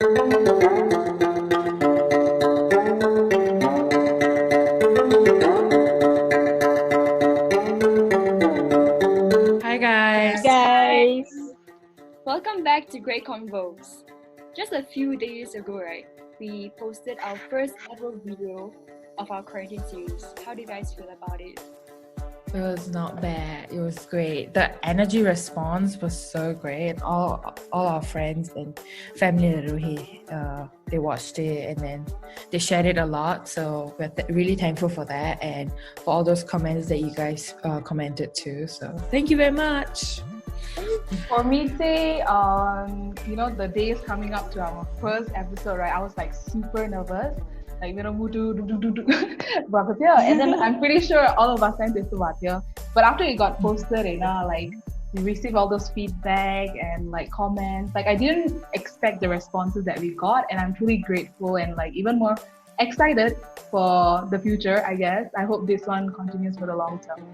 Hi guys. Hi. Guys, welcome back to Great Convos. Just a few days ago, right, we posted our first ever video of our quarantine series. How do you guys feel about it? It was not bad. It was great. The energy response was so great. All our friends and family in Ruhi, they watched it and then they shared it a lot. So we're really thankful for that and for all those comments that you guys commented too. So thank you very much. For me, say, the days coming up to our first episode, right? I was like super nervous. Like, and then I'm pretty sure all of us sent it to Vatya. But after it got posted, like we received all those feedback and like comments. Like I didn't expect the responses that we got, and I'm truly grateful and like even more excited for the future, I guess. I hope this one continues for the long term.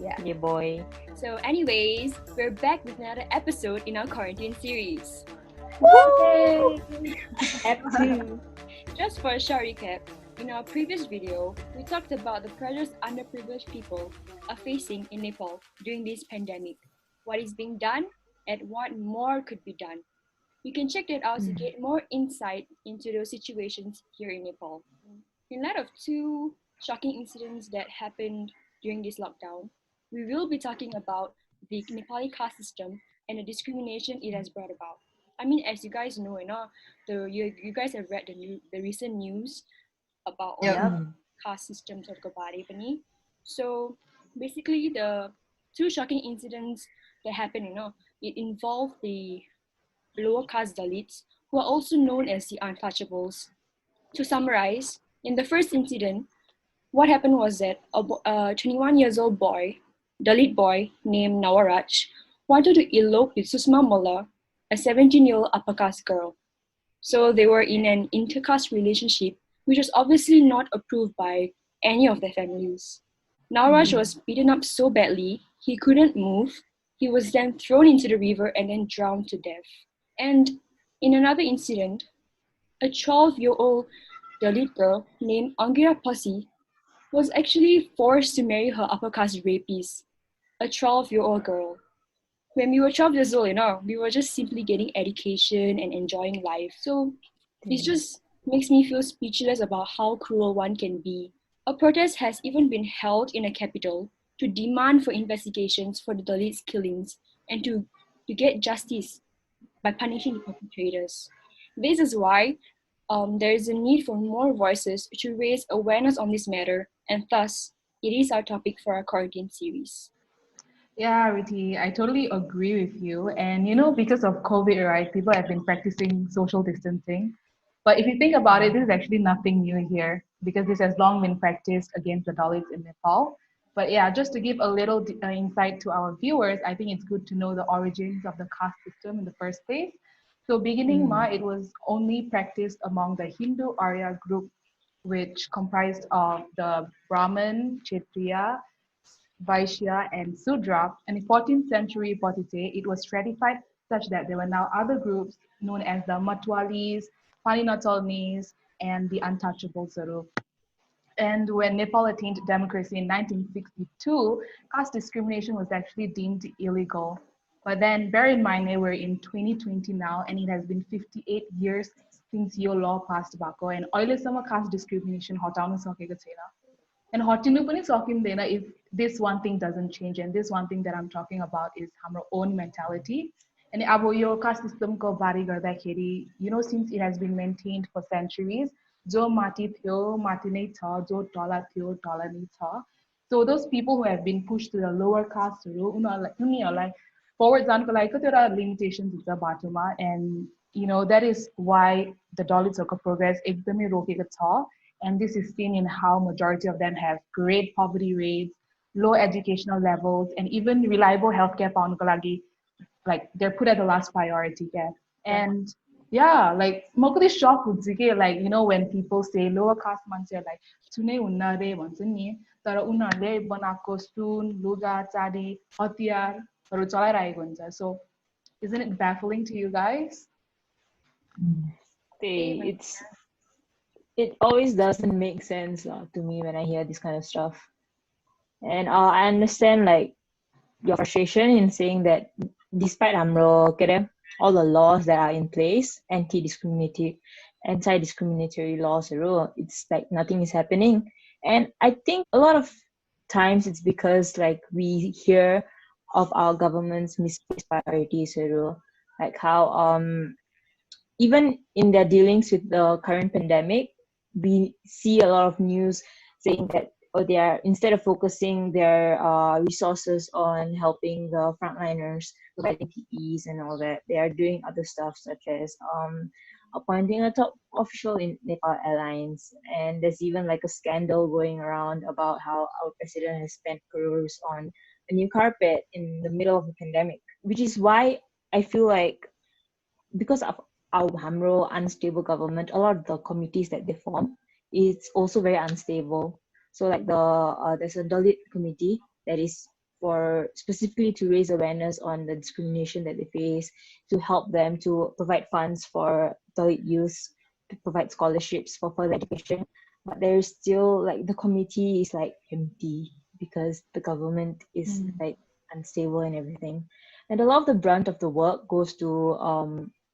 Yeah. boy. So, anyways, we're back with another episode in our quarantine series. Woo! Ep 2. Just for a short recap, in our previous video, we talked about the pressures underprivileged people are facing in Nepal during this pandemic, what is being done, and what more could be done. You can check that out to get more insight into those situations here in Nepal. In light of two shocking incidents that happened during this lockdown, we will be talking about the Nepali caste system and the discrimination it has brought about. I mean, as you guys know, you guys have read the recent news about all the caste systems of Kabari Pani. So basically, the two shocking incidents that happened, it involved the lower caste Dalits, who are also known as the untouchables. To summarize, in the first incident, what happened was that a 21 years old boy, Dalit boy named Nawaraj, wanted to elope with Susma Mullah, a 17-year-old upper caste girl. So they were in an inter-caste relationship, which was obviously not approved by any of their families. Nawaraj was beaten up so badly he couldn't move. He was then thrown into the river and then drowned to death. And in another incident, a 12-year-old Dalit girl named Angira Pasi was actually forced to marry her upper caste rapist, a 12-year-old girl. When we were 12 years old, we were just simply getting education and enjoying life. So it just makes me feel speechless about how cruel one can be. A protest has even been held in the capital to demand for investigations for the Dalits' killings and to get justice by punishing the perpetrators. This is why there is a need for more voices to raise awareness on this matter, and thus, it is our topic for our quarantine series. Yeah, Riti, I totally agree with you. And because of COVID, right, people have been practicing social distancing. But if you think about it, this is actually nothing new here because this has long been practiced against the Dalits in Nepal. But yeah, just to give a little insight to our viewers, I think it's good to know the origins of the caste system in the first place. So beginning it was only practiced among the Hindu Arya group, which comprised of the Brahmin, Kshatriya, Vaishya, and Sudra. And in 14th century Potite, it was stratified such that there were now other groups known as the Matwalis, Paninatolnis, and the Untouchable Sarup. And when Nepal attained democracy in 1962, caste discrimination was actually deemed illegal. But then bear in mind, we're in 2020 now, and it has been 58 years since your law passed Bako, and अहिलेसम्म caste discrimination हटाउन सकेको छैन. And हटिनु पनि सकिँदैन if this one thing doesn't change. And this one thing that I'm talking about is हाम्रो own mentality. And अब यो caste system को बारे गर्दाखेरि, since it has been maintained for centuries, जो माथि थियो माथि नै छ, जो तल थियो तल नै छ. So those people who have been pushed to the lower casteहरू उनीहरूलाई forward जानको लागि कतिवटा limitations हुन्छ बाटोमा. And that is why the Dalitsहरूको progress एकदमै रोकेको छ. And this is seen in how majority of them have great poverty rates, low educational levels, and even reliable healthcare पाउनको लागि, like they're put at the last priority. Yeah. And yeah, like म कति shock हुन्छ के, like when people say lower caste मान्छेहरूलाई छुनै हुन्न रे भन्छ नि, तर उनीहरूले बनाएको सुन, लुगा, चाँदी, हतियारहरू चलाइरहेको हुन्छ. So isn't it baffling to you guys? Amen. It always doesn't make sense to me when I hear this kind of stuff. And I understand like your frustration in saying that despite all the laws that are in place, anti-discriminatory laws, it's like nothing is happening. And I think a lot of times it's because like we hear of our government's misplaced priorities, like how even in their dealings with the current pandemic, we see a lot of news saying that they are, instead of focusing their resources on helping the frontliners, providing PPEs and all that, they are doing other stuff such as appointing a top official in Nepal Airlines. And there's even like a scandal going around about how our president has spent crores on a new carpet in the middle of the pandemic, which is why I feel like because of our hamro unstable government, a lot of the committees that they form, it's also very unstable. So like there's a Dalit committee that is for specifically to raise awareness on the discrimination that they face, to help them to provide funds for Dalit youth, to provide scholarships for further education. But there's still like the committee is like empty because the government is like unstable and everything. And a lot of the brunt of the work goes to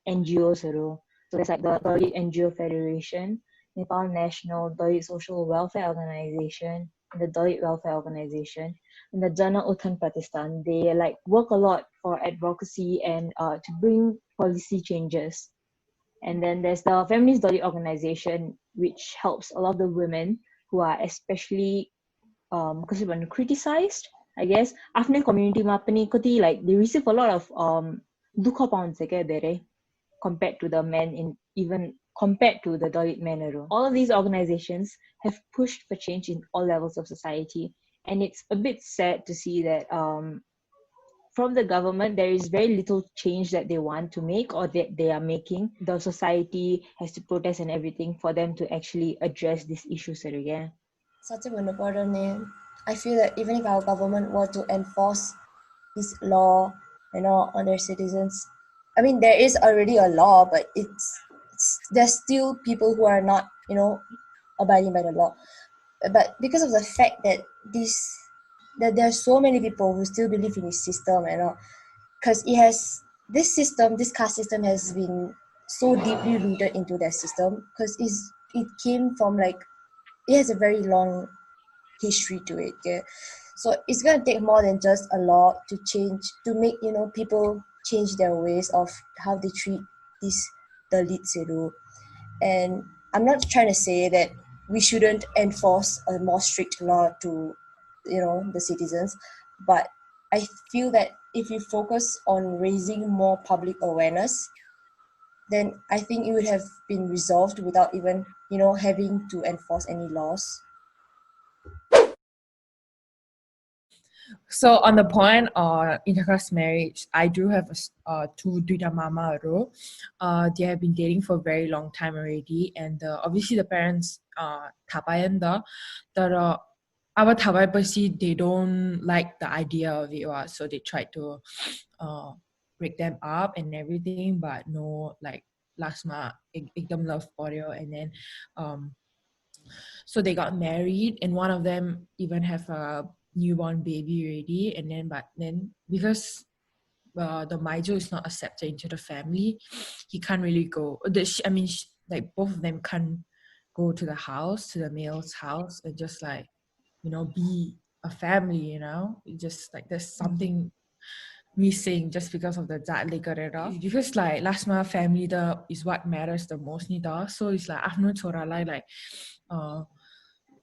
NGOs. So there's like the Dalit NGO Federation, Nepal National Dalit Social Welfare Organization, and the Dalit Welfare Organization, and the Jana Uthan Pratistan. They like work a lot for advocacy and to bring policy changes. And then there's the Feminist Dalit Organization, which helps a lot of the women who are especially criticized, I guess. After community ma pani kati, like they receive a lot of dukha paunse ke धेरै compared to the men in even compared to the Dalit men. All of these organizations have pushed for change in all levels of society, and it's a bit sad to see that from the government there is very little change that they want to make or that they are making. The society has to protest and everything for them to actually address these issues again. Sacha भन्नुपर्ने, I feel that even if our government were to enforce this law, on their citizens, I mean, there is already a law, but there's still people who are not, abiding by the law. But because of the fact that there are so many people who still believe in this system, because this caste system has been so deeply rooted into their system, because it came from like, it has a very long history to it. Yeah? So it's gonna take more than just a law to make people change their ways of how they treat the Dalits. And I'm not trying to say that we shouldn't enforce a more strict law to the citizens, but I feel that if you focus on raising more public awareness, then I think it would have been resolved without even having to enforce any laws. So on the point of intercaste marriage, I do have two duita mama. They have been dating for a very long time already, and obviously the parents tapayan da, that our tapai they don't like the idea of it, so they tried to break them up and everything, but no, like last ma ekdam love audio, and then so they got married, and one of them even have a newborn baby already. And then because the Maijo is not accepted into the family, he can't really go. Like both of them can't go to the male's house, and just like be a family. It's just like there's something missing just because of the जातले गरेर. Because like last month family is what matters the most ni da. So it's like आफ्नो छोरालाई like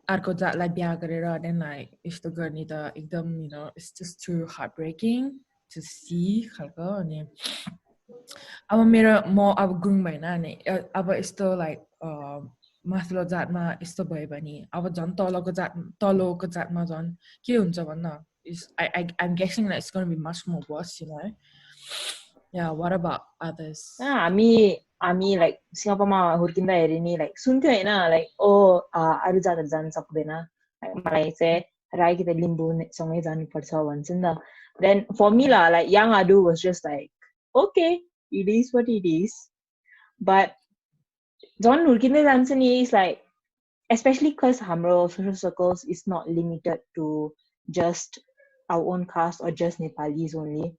अर्को जातलाई बिहा गरेर, then like यस्तो गर्ने त एकदम it's just too heartbreaking to see खालको. अनि अब म अब गुरुङ भएन अनि अब यस्तो like माथिल्लो जातमा यस्तो भयो भने अब झन् तलको जातमा झन् के हुन्छ भन्न. I'm guessing that it's going to be much more worse, Yeah, what about others? हामी like सिंगापुरमा हुर्किँदा हेरि नि like सुन्थ्यो हैन like अरु जातहरु जान सक्दैन. मलाई चाहिँ राई कि त लिम्बू सँगै जानुपर्छ भन्छ नि त. Then for me like young Adu was just like, okay, it is what it is. But John Nurkine is like, especially because Hamro social circles is not limited to just our own caste or just Nepalis only.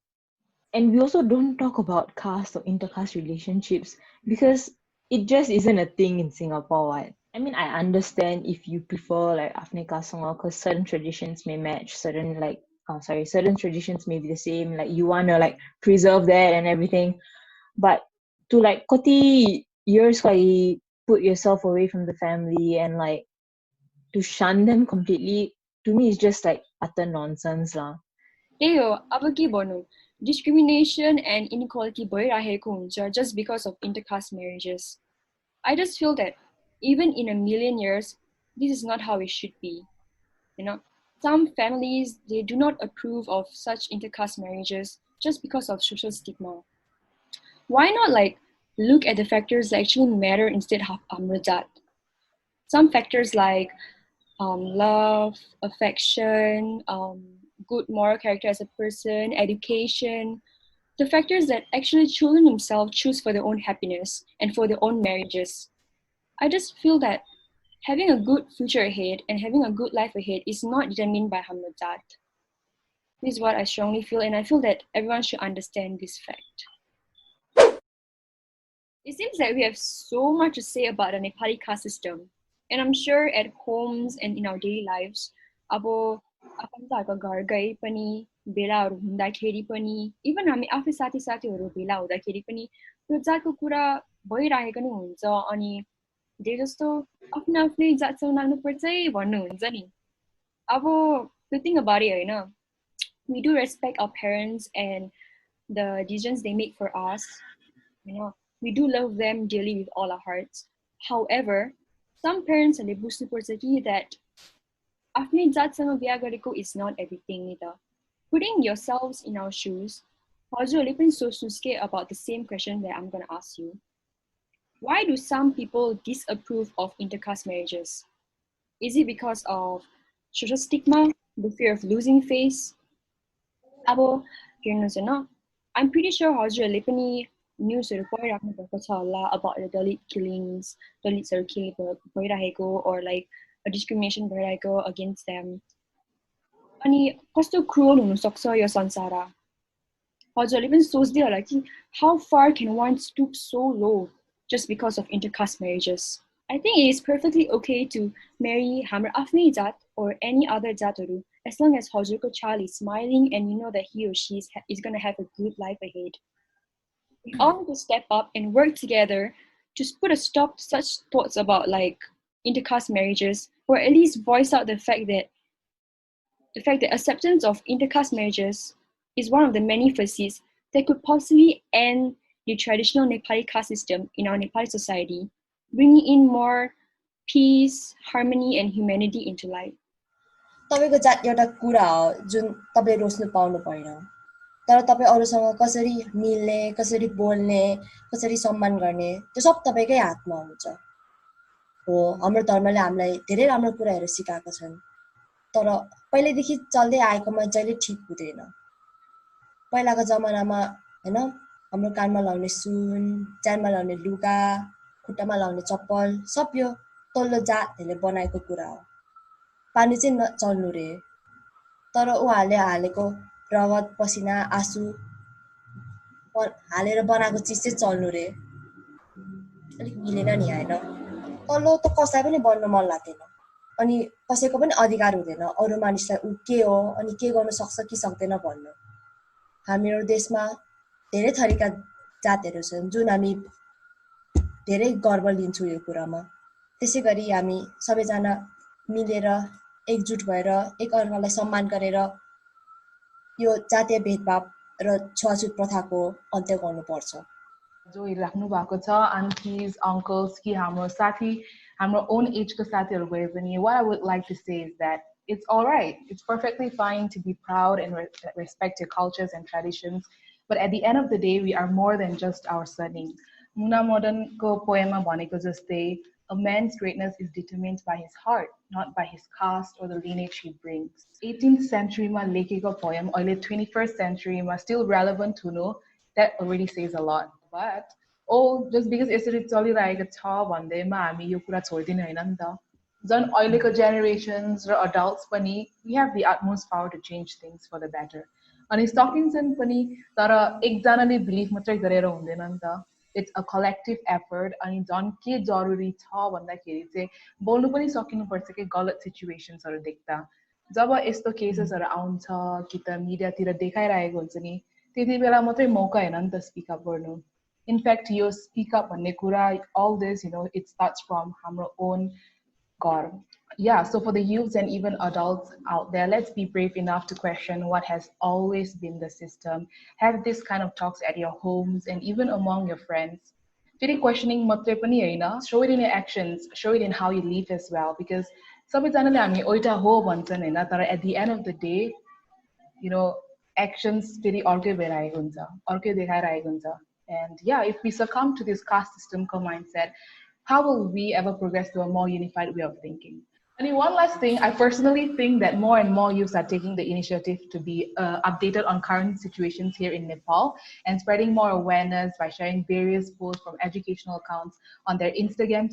And we also don't talk about caste or intercaste relationships because it just isn't a thing in Singapore. What? I mean, I understand if you prefer like Afne caste because certain traditions may match, certain traditions may be the same. Like you wanna like preserve that and everything, but to like koti years like put yourself away from the family and like to shun them completely, to me is just like utter nonsense lah. त्यही हो अब के भनौँ discrimination and inequality भइरहेको हुन्छ just because of intercaste marriages. I just feel that even in a million years, this is not how it should be. You know, some families they do not approve of such intercaste marriages just because of social stigma. Why not like look at the factors that actually matter instead of amrajat? Some factors like love, affection, good moral character as a person, education, the factors that actually children themselves choose for their own happiness and for their own marriages. I just feel that having a good future ahead and having a good life ahead is not determined by Hamrazat. This is what I strongly feel, and I feel that everyone should understand this fact. It seems that we have so much to say about the Nepali caste system, and I'm sure at homes and in our daily lives, अब आफन्तहरूको घर गए पनि भेलाहरू हुँदाखेरि पनि even हामी आफै साथीहरू भेला हुँदाखेरि पनि त्यो जातको कुरा भइरहेको नै हुन्छ अनि धेरै जस्तो आफ्नो आफ्नै जातसँग लाग्नुपर्छ है भन्नुहुन्छ नि अब the thing about it होइन we do respect our parents and the decisions they make for us, you know, we do love them dearly with all our hearts. However, some parentsहरूले बुझ्नुपर्छ कि that आफ्नै जातसँग बिहा गरेको is not everything नि त. Putting yourselves in our shoes, हजुरहरूले पनि सोच्नुहोस् के about the same question that I'm going to ask you. Why do some people disapprove of intercaste marriages? Is it because of social stigma, the fear of losing face? अब हेर्नुहोस् होइन I'm pretty sure हजुरहरूले पनि न्युजहरू पढिराख्नु भएको छ होला about the Dalit killings, Dalitsहरू भइरहेको or like a discrimination भइरहेको against them. अनि कस्तो cruel हुनसक्छ यो संसार हजुरहरूले पनि सोच्दै होला कि how far can one stoop so low just because of intercaste marriages? I think it is perfectly okay to marry हाम्रो आफ्नै जात or any other जातहरू as long as हजुरको child is smiling and you know that he or she is going to have a good life ahead. We all need to step up and work together to put a stop to such thoughts about like intercaste marriages, or at least voice out the fact that acceptance of intercaste marriages is one of the many facets that could possibly end the traditional Nepali caste system in our Nepali society, bringing in more peace, harmony, and humanity into life. तपाईको जात एउटा कुरा हो जुन तपाईले रोज्नु पाउनु भएन तर तपाई अरूसँग कसरी मिल्ने कसरी बोल्ने कसरी सम्मान गर्ने त्यो सब तपाईकै हातमा हुन्छ हो हाम्रो धर्मले हामीलाई धेरै राम्रो कुराहरू सिकाएको छन् तर पहिलेदेखि चल्दै आएकोमा जहिले ठीक हुँदैन पहिलाको जमानामा हैन हाम्रो कानमा लाउने सुन ज्यानमा लाउने लुगा खुट्टामा लाउने चप्पल सब यो तल्लो जातहरूले बनाएको कुरा हो पानी चाहिँ नचल्नु रे तर उहाँले हालेको रगत पसिना आँसु हालेर बनाएको चिज चाहिँ चल्नु रे अलिक मिलेन नि हैन तल्लो त कसैलाई पनि बन्न मन लाग्दैन अनि कसैको पनि अधिकार हुँदैन अरु मानिसलाई उ के हो अनि के गर्न सक्छ कि सक्दैन भन्नु हाम्रो देशमा धेरै थरीका जातहरू छन् जुन हामी धेरै गर्व लिन्छौं यो कुरामा त्यसैगरी हामी सबैजना मिलेर एकजुट भएर एक अर्कालाई सम्मान गरेर यो जातीय भेदभाव र छुवाछुत प्रथाको अन्त्य गर्नुपर्छ जो राख्नु भएको छ aunties uncles कि हाम्रो साथी हाम्रो own age को साथीहरु गए पनि what I would like to say is that it's all right, it's perfectly fine to be proud and respect your cultures and traditions, but at the end of the day we are more than just our surname. Muna Modern ko poem ma bhaneko jastै a man's greatness is determined by his heart, not by his caste or the lineage he brings. 18th century ma lekeko poem अहिले 21st century ma still relevant to know that already says a lot. But just because यसरी चलिरहेको छ भन्दैमा हामी यो कुरा छोडिदिने होइन नि त झन् अहिलेको जेनेरेसन्स र अडल्ट्स पनि we have the utmost power to change things for the better अनि सकिन्छन् पनि तर एकजनाले बिलिभ मात्रै गरेर हुँदैन नि त इट्स अ कलेक्टिभ एफर्ट अनि झन् के जरुरी छ भन्दाखेरि चाहिँ बोल्नु पनि सकिनुपर्छ कि गलत सिचुएसन्सहरू देख्दा जब यस्तो केसेसहरू आउँछ कि त मिडियातिर देखाइरहेको हुन्छ नि त्यति बेला मात्रै मौका होइन नि त स्पिक अप गर्नु इनफ्याक्ट यो स्पिक अप भन्ने कुरा all this it starts from हाम्रो own घर yeah, so for the youths and even adults out there, let's be brave enough to question what has always been the system. Have this kind of talks at your homes and even among your friends. Really questioning मात्रै पनि हैन, show it in your actions, show it in how you live as well. Because सबैजनाले हामी Oita हो भन्छन् हैन, तर at the end of the day, actions फेरि अर्कै भएर आएको हुन्छ, अर्कै देखाएर आएको हुन्छ. And yeah, if we succumb to this caste system mindset, how will we ever progress to a more unified way of thinking? And one last thing, I personally think that more and more youths are taking the initiative to be updated on current situations here in Nepal and spreading more awareness by sharing various posts from educational accounts on their Instagram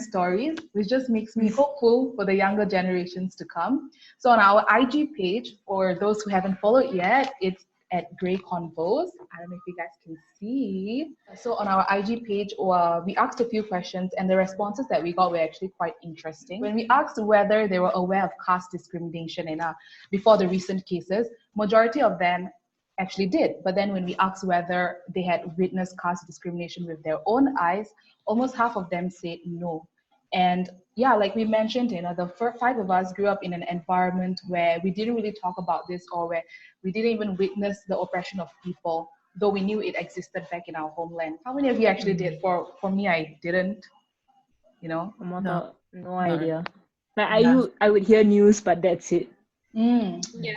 stories, which just makes me hopeful for the younger generations to come. So on our IG page, for those who haven't followed yet, it's at Grey Convos. I don't know if you guys can see. So on our IG page, we asked a few questions and the responses that we got were actually quite interesting. When we asked whether they were aware of caste discrimination before the recent cases, majority of them actually did. But then when we asked whether they had witnessed caste discrimination with their own eyes, almost half of them said no. And yeah, like we mentioned, the five of us grew up in an environment where we didn't really talk about this or where we didn't even witness the oppression of people, though we knew it existed back in our homeland. How many of you actually did? For me, I didn't, No idea. Like, I would hear news, but that's it. Yeah.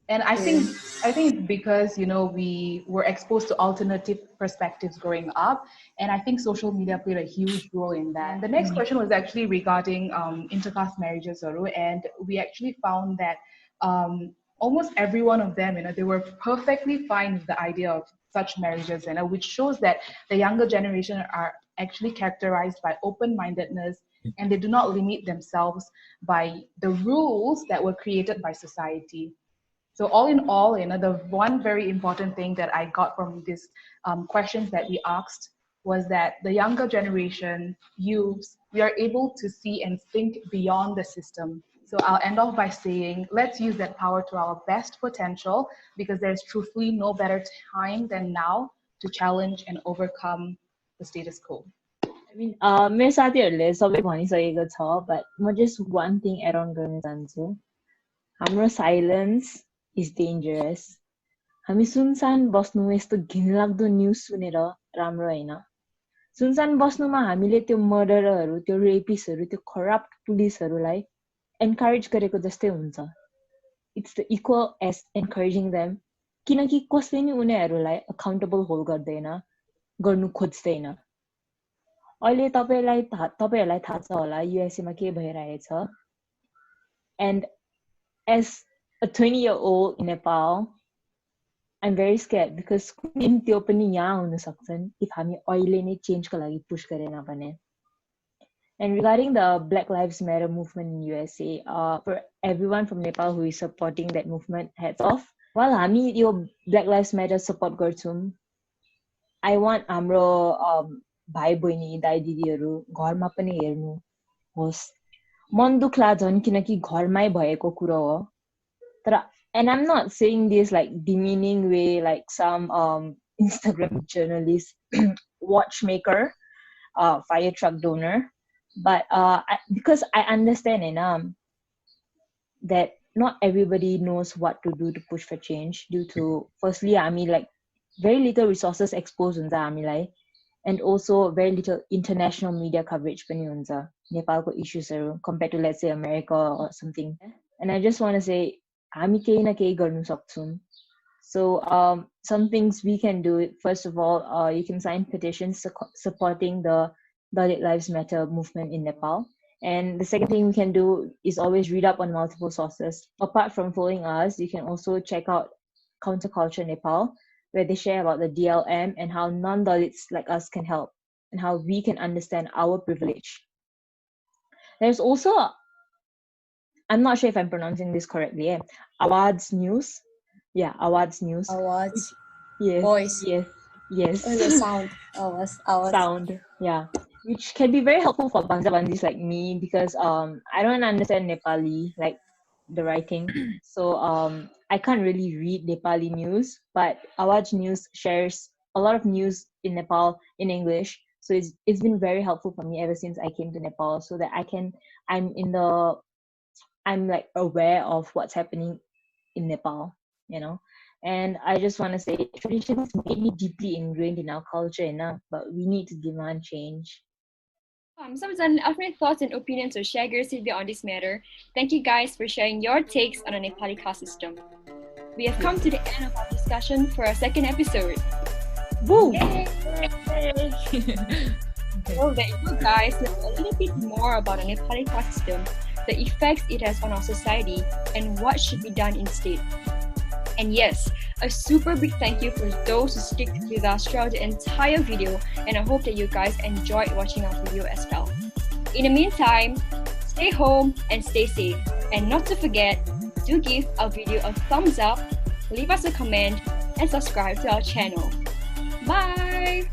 And I think it's because we were exposed to alternative perspectives growing up, and I think social media played a huge role in that. And the next question was actually regarding intercaste marriages, and we actually found that almost every one of them, they were perfectly fine with the idea of such marriages, which shows that the younger generation are actually characterized by open-mindedness, and they do not limit themselves by the rules that were created by society. So all in all, the one very important thing that I got from these questions that we asked was that the younger generation, youths, we are able to see and think beyond the system. So I'll end off by saying, let's use that power to our best potential, because there's truthfully no better time than now to challenge and overcome the status quo. I mean, मेरो साथीहरूले सबै भनिसकेको छ, but म just one thing add on गर्न चाहन्छु. हाम्रो silence is dangerous. हामी सुनसान बस्नु यस्तो घिनलाग्दो न्युज सुनेर राम्रो हैन. सुनसान बस्नुमा हामीले त्यो मर्डररहरू, त्यो रेपिस्टहरू, त्यो करप्ट पुलिसहरूलाई एन्करेज गरेको जस्तै हुन्छ. It's the equal as encouraging them. किनकि कसले नि उनीहरूलाई अकाउन्टेबल होल्ड गर्दैन, गर्नु खोज्दैन. अहिले तपाईहरुलाई थाहा छ होला युएसए मा के भइरहेछ. And as a 20-year-old in Nepal, I'm very scared because त्यो पनि यहाँ हुन सक्छन् if हामी अहिले नै चेन्जको लागि पुश गरेन भने. And regarding the Black Lives Matter movement in USA, for everyone from Nepal who is supporting that movement, hats off. While हामी यो Black Lives Matter support गर्छौं, I want हाम्रो भाइ बहिनी दाइ दिदीहरु घरमा पनि हेर्नु होस्. मन दुख्ला झन् किनकि घरमै भएको कुरा हो. तर and I'm not saying this like demeaning way, like some Instagram journalist, watchmaker, fire truck donor, but because I understand that not everybody knows what to do to push for change due to, firstly, like very little resources exposed हुन्छ हामीलाई, and also very little international media coverage पनि हुन्छ नेपालको issuesहरु compared to, let's say, America or something. And I just want to say हामी केही न केही गर्नु सक्छौं. So some things we can do. First of all, you can sign petitions supporting the Dalit Lives Matter movement in Nepal. And the second thing we can do is always read up on multiple sources. Apart from following us, you can also check out Counterculture Nepal. where they share about the DLM and how non-Dalits like us can help and how we can understand our privilege. There's also, I'm not sure if I'm pronouncing this correctly, Awad's News. Yeah, Awad's News. Awards. Yes, Voice. yes. Oh, the sound. Awards. Sound, yeah. Which can be very helpful for bangsa-bandis like me because I don't understand Nepali, like the writing. So I can't really read Nepali news, but Awaj News shares a lot of news in Nepal in English. So it's been very helpful for me ever since I came to Nepal, so that I'm like aware of what's happening in Nepal, you know. And I just want to say tradition is maybe deeply ingrained in our culture enough, but we need to demand change. Some alternate thoughts and opinions or share your on this matter. Thank you guys for sharing your takes on the Nepali caste system. We have come to the end of our discussion for our second episode. Woo! Yay! So that you guys know a little bit more about the Nepali caste system, the effects it has on our society, and what should be done instead. And yes, a super big thank you for those who stick with us throughout the entire video, and I hope that you guys enjoyed watching our video as well. In the meantime, stay home and stay safe. And not to forget, do give our video a thumbs up, leave us a comment, and subscribe to our channel. Bye!